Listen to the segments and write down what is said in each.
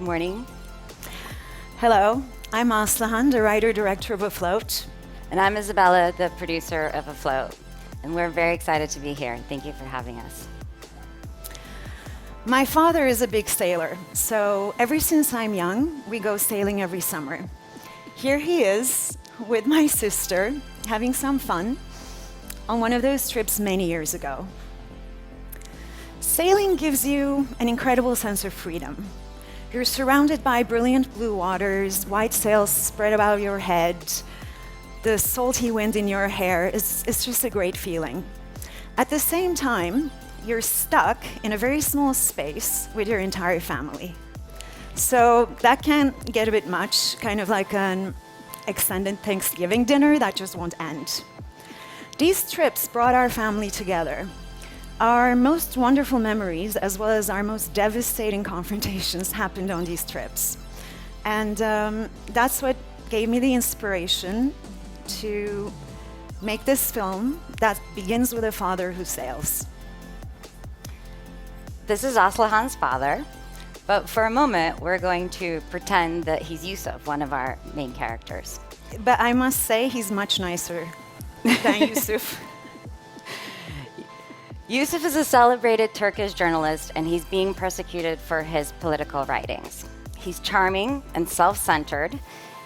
morning. Hello, I'm Aslıhan, the writer-director of Afloat. And I'm Isabella, the producer of Afloat. And we're very excited to be here. Thank you for having us. My father is a big sailor, so ever since I'm young, we go sailing every summer. Here he is with my sister, having some fun on one of those trips many years ago. Sailing gives you an incredible sense of freedom. You're surrounded by brilliant blue waters, white sails spread above your head, the salty wind in your hair. It's just a great feeling. At the same time, you're stuck in a very small space with your entire family. So that can get a bit much, kind of like an extended Thanksgiving dinner that just won't end. These trips brought our family together. Our most wonderful memories, as well as our most devastating confrontations, happened on these trips. And that's what gave me the inspiration to make this film that begins with a father who sails. This is Aslıhan's father, but for a moment, we're going to pretend that he's Yusuf, one of our main characters. But I must say, he's much nicer than Yusuf. Yusuf is a celebrated Turkish journalist, and he's being persecuted for his political writings. He's charming and self-centered,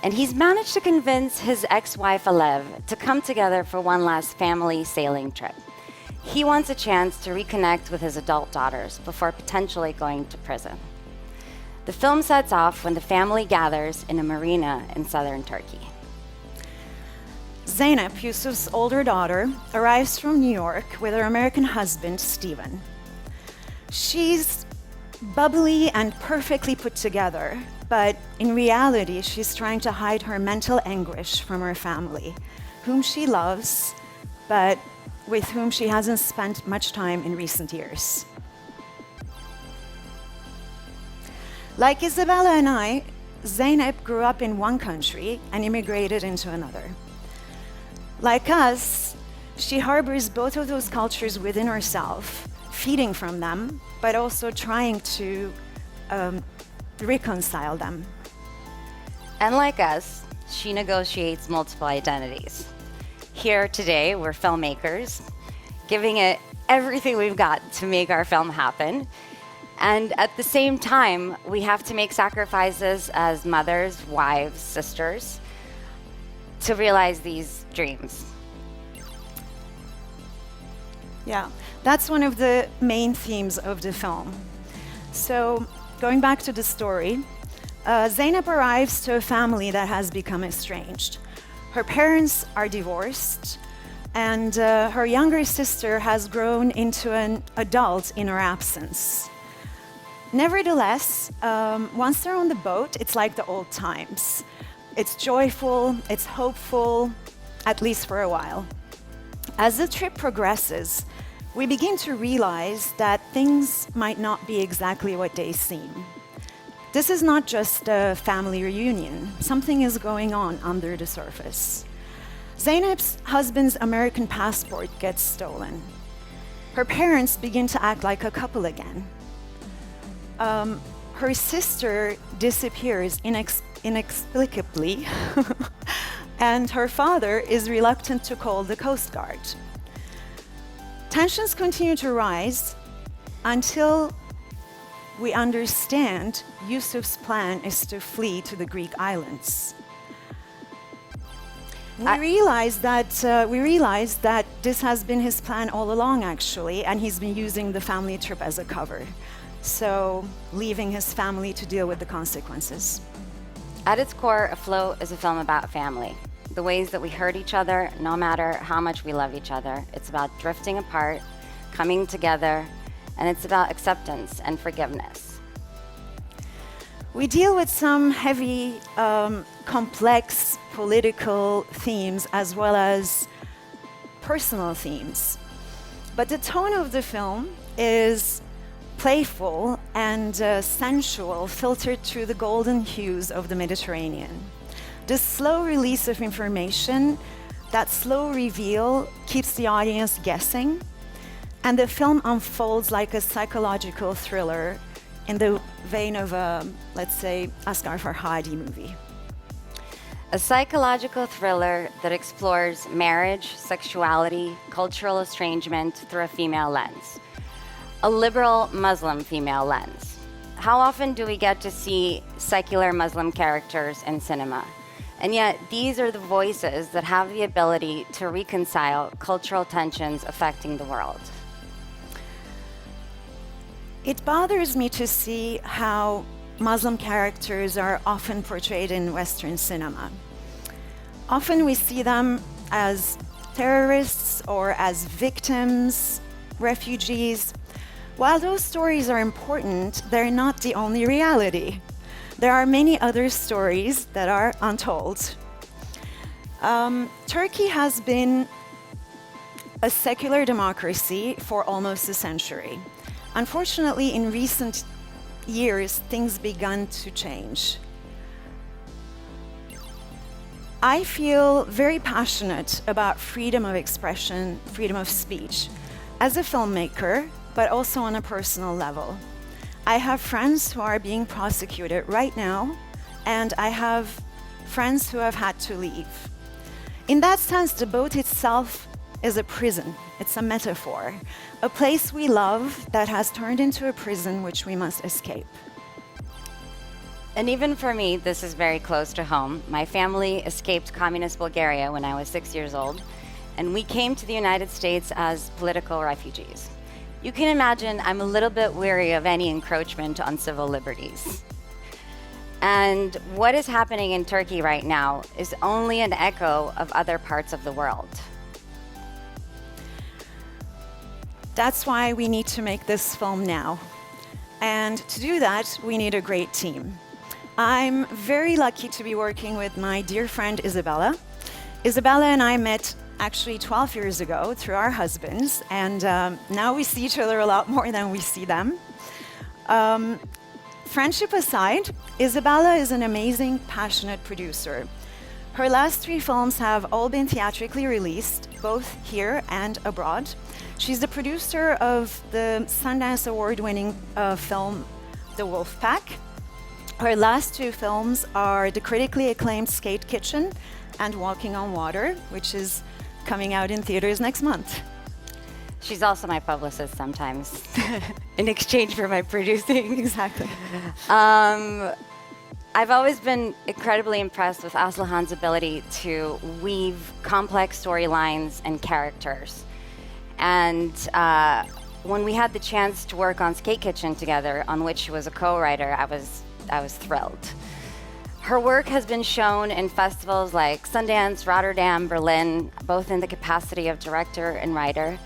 and he's managed to convince his ex-wife Alev to come together for one last family sailing trip. He wants a chance to reconnect with his adult daughters before potentially going to prison. The film sets off when the family gathers in a marina in southern Turkey. Zeynep, Yusuf's older daughter, arrives from New York with her American husband, Steven. She's bubbly and perfectly put together, but in reality, she's trying to hide her mental anguish from her family, whom she loves, but with whom she hasn't spent much time in recent years. Like Isabella and I, Zeynep grew up in one country and immigrated into another. Like us, she harbors both of those cultures within herself, feeding from them, but also trying to reconcile them. And like us, she negotiates multiple identities. Here today, we're filmmakers, giving it everything we've got to make our film happen. And at the same time, we have to make sacrifices as mothers, wives, sisters, to realize these dreams. Yeah, that's one of the main themes of the film. So, going back to the story, Zeynep arrives to a family that has become estranged. Her parents are divorced, and her younger sister has grown into an adult in her absence. Nevertheless, once they're on the boat, it's like the old times. It's joyful, it's hopeful, at least for a while. As the trip progresses, we begin to realize that things might not be exactly what they seem. This is not just a family reunion. Something is going on under the surface. Zeynep's husband's American passport gets stolen. Her parents begin to act like a couple again. Her sister disappears inexplicably, and her father is reluctant to call the Coast Guard. Tensions continue to rise until we understand Yusuf's plan is to flee to the Greek islands. We realize that this has been his plan all along, actually, and he's been using the family trip as a cover. So, leaving his family to deal with the consequences. At its core, Afloat is a film about family. The ways that we hurt each other, no matter how much we love each other. It's about drifting apart, coming together, and it's about acceptance and forgiveness. We deal with some heavy, complex political themes as well as personal themes. But the tone of the film is playful and sensual, filtered through the golden hues of the Mediterranean. The slow release of information, that slow reveal, keeps the audience guessing, and the film unfolds like a psychological thriller, in the vein of a, let's say, Asghar Farhadi movie. A psychological thriller that explores marriage, sexuality, cultural estrangement through a female lens. A liberal Muslim female lens. How often do we get to see secular Muslim characters in cinema? And yet, these are the voices that have the ability to reconcile cultural tensions affecting the world. It bothers me to see how Muslim characters are often portrayed in Western cinema. Often we see them as terrorists or as victims, refugees. While those stories are important, they're not the only reality. There are many other stories that are untold. Turkey has been a secular democracy for almost a century. Unfortunately, in recent years, things began to change. I feel very passionate about freedom of expression, freedom of speech, as a filmmaker, but also on a personal level. I have friends who are being prosecuted right now, and I have friends who have had to leave. In that sense, the boat itself is a prison. It's a metaphor, a place we love that has turned into a prison which we must escape. And even for me, this is very close to home. My family escaped communist Bulgaria when I was 6 years old, and we came to the United States as political refugees. You can imagine I'm a little bit weary of any encroachment on civil liberties. And what is happening in Turkey right now is only an echo of other parts of the world. That's why we need to make this film now. And to do that, we need a great team. I'm very lucky to be working with my dear friend Isabella. Isabella and I met actually 12 years ago through our husbands, and now we see each other a lot more than we see them. Friendship aside, Isabella is an amazing, passionate producer. Her last 3 films have all been theatrically released, both here and abroad. She's the producer of the Sundance Award-winning film The Wolf Pack. Her last 2 films are the critically acclaimed Skate Kitchen and Walking on Water, which is coming out in theaters next month. She's also my publicist sometimes, in exchange for my producing. Exactly. I've always been incredibly impressed with Aslihan's ability to weave complex storylines and characters. And when we had the chance to work on Skate Kitchen together, on which she was a co-writer, I was thrilled. Her work has been shown in festivals like Sundance, Rotterdam, Berlin, both in the capacity of director and writer.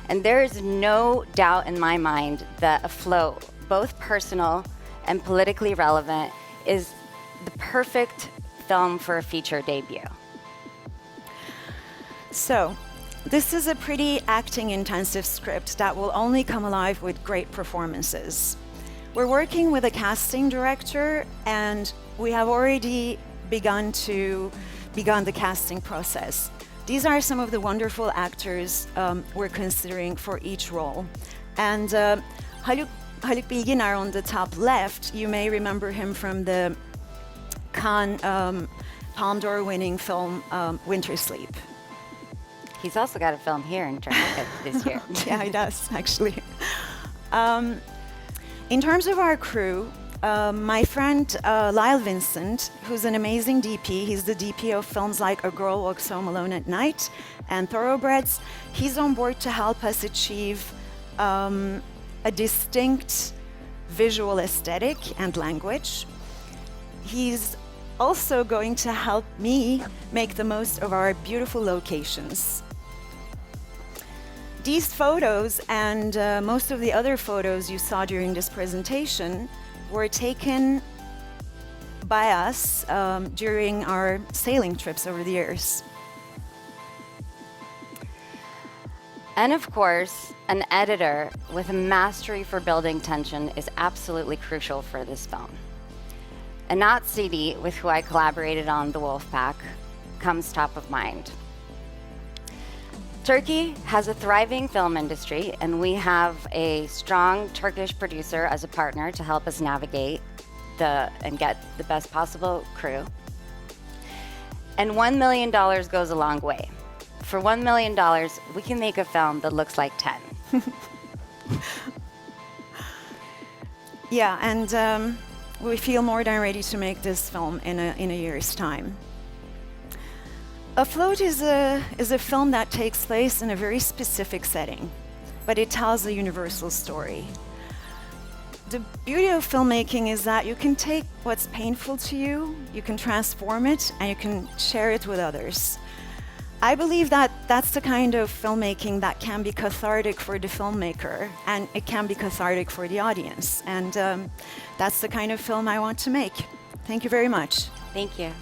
And there is no doubt in my mind that Afloat, both personal and politically relevant, is the perfect film for a feature debut. So, this is a pretty acting-intensive script that will only come alive with great performances. We're working with a casting director, and we have already begun the casting process. These are some of the wonderful actors we're considering for each role. And Haluk Bilginer on the top left, you may remember him from the Cannes Palme d'Or winning film Winter Sleep. He's also got a film here in Tribeca this year. Yeah, he does, actually. In terms of our crew, my friend Lyle Vincent, who's an amazing DP, he's the DP of films like A Girl Walks Home Alone at Night and Thoroughbreds. He's on board to help us achieve a distinct visual aesthetic and language. He's also going to help me make the most of our beautiful locations. These photos and most of the other photos you saw during this presentation were taken by us during our sailing trips over the years. And of course, an editor with a mastery for building tension is absolutely crucial for this film. Anat Sidi, with who I collaborated on The Wolf Pack, comes top of mind. Turkey has a thriving film industry, and we have a strong Turkish producer as a partner to help us navigate and get the best possible crew. And $1 million goes a long way. For $1 million, we can make a film that looks like 10. Yeah, and we feel more than ready to make this film in a year's time. Afloat is a film that takes place in a very specific setting, but it tells a universal story. The beauty of filmmaking is that you can take what's painful to you, you can transform it, and you can share it with others. I believe that that's the kind of filmmaking that can be cathartic for the filmmaker, and it can be cathartic for the audience. And that's the kind of film I want to make. Thank you very much. Thank you.